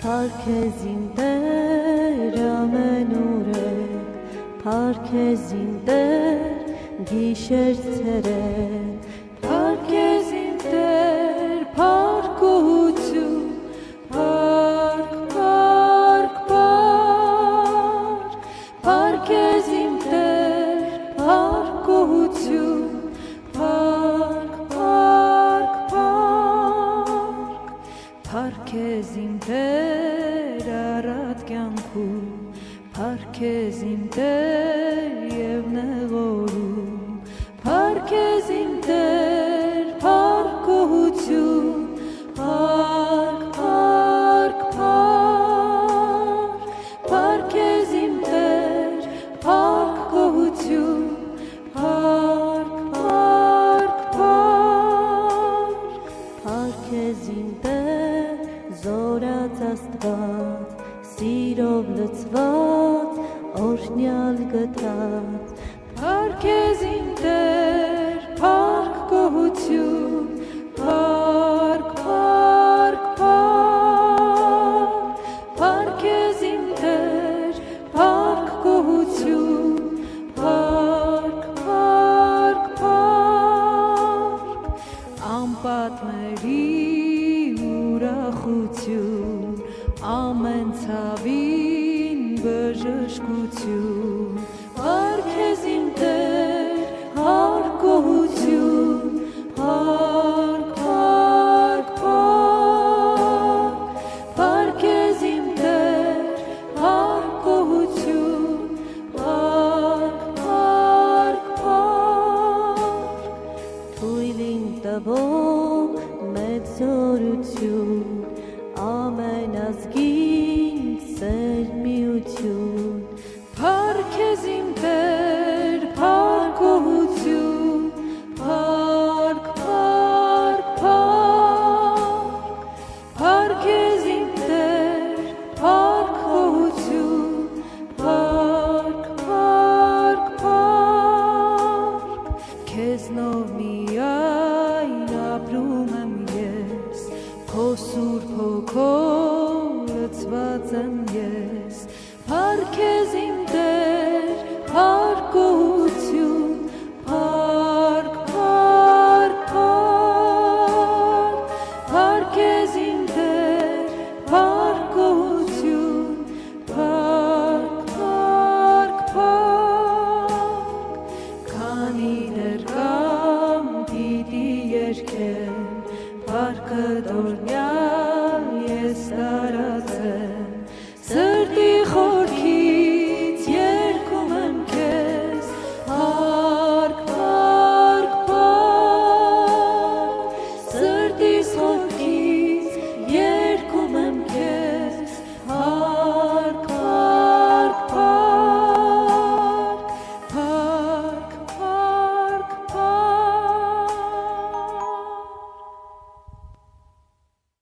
Parkezin der amenure, parkezin der gişertere, parkezin der parkucu, park, parkezin der parkucu, parkezin der arat kyankum, parkezin der yevnegorum, parkezin der parkucu, parkezin der parkucu, parkezin der զորած աստված, սիրով լցված, օրհնյալ գտած, Փարքեզին Տեր, փառք գոհություն, փառք, Փարքեզին Տեր, փառք գոհություն, փառք, անպատմերի ուրախություն, ամեն ցավին բժշկություն